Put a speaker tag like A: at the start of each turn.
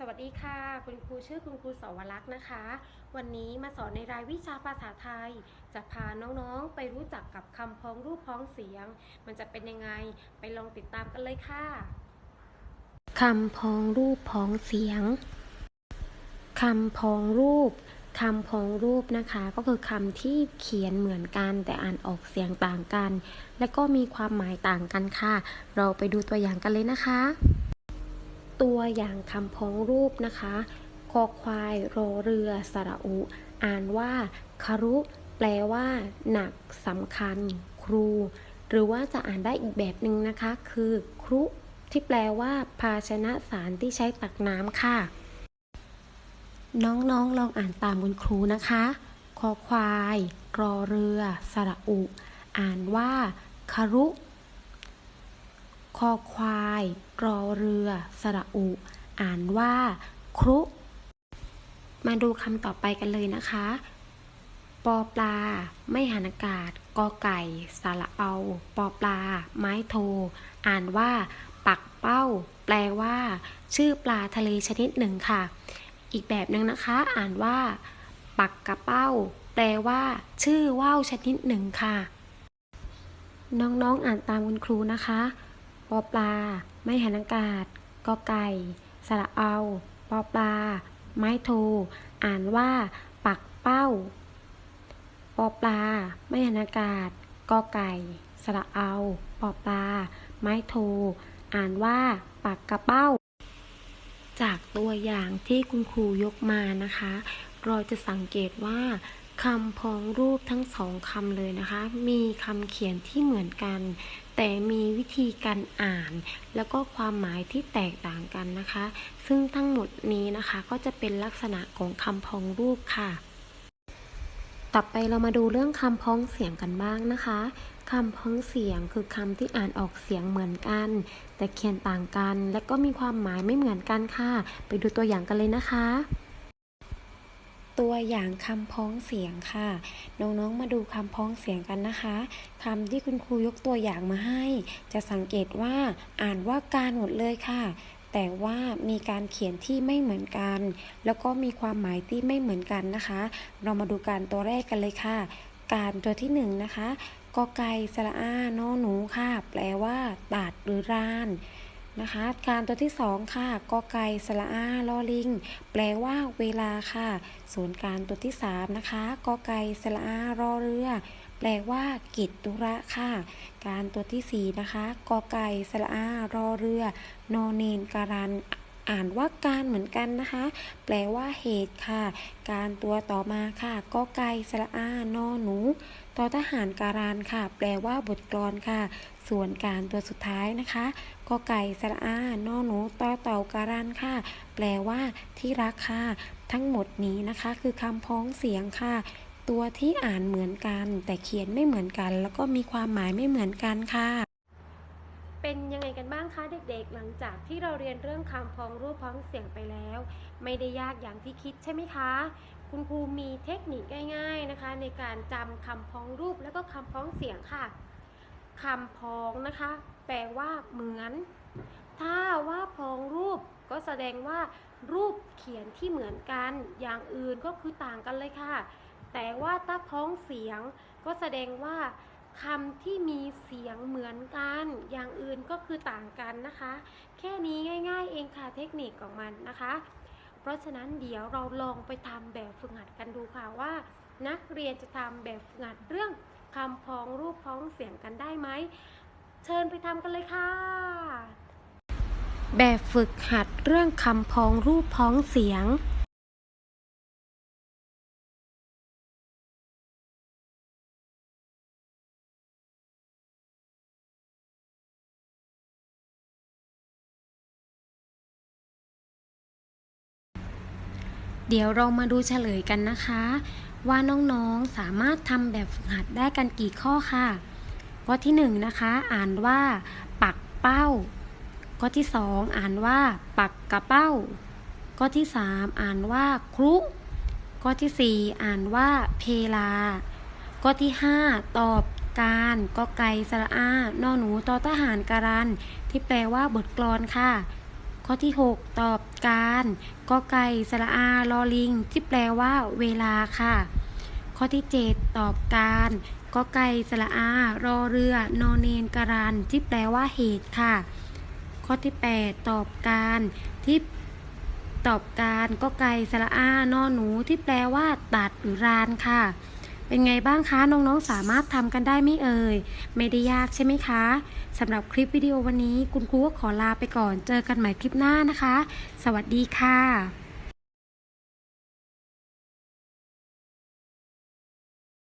A: วัสดีค่ะคุณครูชื่อคุณครูสวรักษ์นะคะวันนี้มาสอนในรายวิชาภาษาไทยจะพาน้องๆไปรู้จักกับคำพ้องรูปพ้องเสียงมันจะเป็นยังไงไปลองติดตามกันเลยค่ะคำพ้องรูปพ้องเสียงคำพ้องรูปคำพ้องรูปนะคะก็คือคำที่เขียนเหมือนกันแต่อ่านออกเสียงต่างกันและก็มีความหมายต่างกันค่ะเราไปดูตัวอย่างกันเลยนะคะตัวอย่างคำพ้องรูปนะคะคอควายรอเรือสระอุอ่านว่าคารุแปลว่าหนักสำคัญครูหรือว่าจะอ่านได้อีกแบบหนึ่งนะคะคือครุที่แปลว่าภาชนะสารที่ใช้ตักน้ำค่ะน้องๆลองอ่านตามคุณครูนะคะคอควายรอเรือสระอุอ่านว่าคารุคอควายรอเรือสระอุอ่านว่าครุมาดูคำต่อไปกันเลยนะคะปอปลาไม่หันอากาศกอไก่สระเอาปอปลาไม้โทอ่านว่าปักเป้าแปลว่าชื่อปลาทะเลชนิดหนึ่งค่ะอีกแบบหนึ่งนะคะอ่านว่าปักกระเป้าแปลว่าชื่อว่าวชนิดหนึ่งค่ะน้องๆอ่านตามคุณครูนะคะปอปลาไม่หันอากาศกอไก่สระเอาปอปลาไม้โทอ่านว่าปักเป้าปอปลาไม่หันอากาศกอไก่สระเอาปอปลาไม้โทอ่านว่าปักกระเป้าจากตัวอย่างที่คุณครูยกมานะคะเราจะสังเกตว่าคำพ้องรูปทั้งสองคำเลยนะคะมีคำเขียนที่เหมือนกันแต่มีวิธีการอ่านแล้วก็ความหมายที่แตกต่างกันนะคะซึ่งทั้งหมดนี้นะคะก็จะเป็นลักษณะของคำพ้องรูปค่ะต่อไปเรามาดูเรื่องคำพ้องเสียงกันบ้างนะคะคำพ้องเสียงคือคำที่อ่านออกเสียงเหมือนกันแต่เขียนต่างกันและก็มีความหมายไม่เหมือนกันค่ะไปดูตัวอย่างกันเลยนะคะตัวอย่างคำพ้องเสียงค่ะน้องๆมาดูคำพ้องเสียงกันนะคะคำที่คุณครูยกตัวอย่างมาให้จะสังเกตว่าอ่านว่าการหมดเลยค่ะแต่ว่ามีการเขียนที่ไม่เหมือนกันแล้วก็มีความหมายที่ไม่เหมือนกันนะคะเรามาดูการตัวแรกกันเลยค่ะการตัวที่หนึ่งนะคะกอไก่สระอานอหนูค่ะแปลว่าตัดหรือรานนะคะการตัวที่สองค่ะกอไก่สระอาลอลิงแปลว่าเวลาค่ะส่วนการตัวที่สามนะคะกอไก่สระอารอเรือแปลว่ากิจธุระค่ะการตัวที่สี่นะคะกอไก่สระอารอเรือนอเนนการันอ่านว่าการเหมือนกันนะคะแปลว่าเหตุค่ะการตัวต่อมาค่ะกอไก่สระอานอหนูททหารการันค่ะแปลว่าบทกลอนค่ะส่วนการตัวสุดท้ายนะคะกอไก่สระอานอหนูต่อเต่าการันค่ะแปลว่าที่รักค่ะทั้งหมดนี้นะคะคือคำพ้องเสียงค่ะตัวที่อ่านเหมือนกันแต่เขียนไม่เหมือนกันแล้วก็มีความหมายไม่เหมือนกันค่ะเป็นยังไงกันบ้างคะเด็กๆหลังจากที่เราเรียนเรื่องคำพ้องรูปพ้องเสียงไปแล้วไม่ได้ยากอย่างที่คิดใช่ไหมคะคุณครูมีเทคนิคง่ายๆนะคะในการจำคำพ้องรูปแล้วก็คำพ้องเสียงค่ะคำพ้องนะคะแปลว่าเหมือนถ้าว่าพ้องรูปก็แสดงว่ารูปเขียนที่เหมือนกันอย่างอื่นก็คือต่างกันเลยค่ะแต่ว่าถ้าพ้องเสียงก็แสดงว่าคำที่มีเสียงเหมือนกันอย่างอื่นก็คือต่างกันนะคะแค่นี้ง่ายๆเองค่ะเทคนิคของมันนะคะเพราะฉะนั้นเดี๋ยวเราลองไปทำแบบฝึกหัดกันดูค่ะว่านักเรียนจะทำแบบฝึกหัดเรื่องคำพ้องรูปพ้องเสียงกันได้ไหมเชิญไปทำกันเลยค่ะแบบฝึกหัดเรื่องคำพ้องรูปพ้องเสียงเดี๋ยวเรามาดูเฉลยกันนะคะว่าน้องๆสามารถทำแบบฝึกหัดได้กันกี่ข้อค่ะข้อที่1นะคะอ่านว่าปักเป้าข้อที่2อ่านว่าปักกระเป้าข้อที่3อ่านว่าครุข้อที่4อ่านว่าเพลาข้อที่5ตอบการกอไก่สระอานอหนูตอทหารการันที่แปลว่าบทกลอนค่ะ ข้อที่ 6 ตอบการกอไก่สระอารอลิงที่แปลว่าเวลาค่ะข้อที่ 7 ตอบการกอไก่สระอารอเรือนอเนนการันที่แปลว่าเหตุค่ะข้อที่ 8 ตอบการที่ตอบการกอไก่สระอานอหนูที่แปลว่าตัดหรือรานค่ะเป็นไงบ้างคะน้องๆสามารถทำกันได้ไหมเอ่ยไม่ได้ยากใช่ไหมคะสำหรับคลิปวิดีโอวันนี้คุณครูก็ขอลาไปก่อนเจอกันใหม่คลิปหน้านะคะสวัสดีค่ะ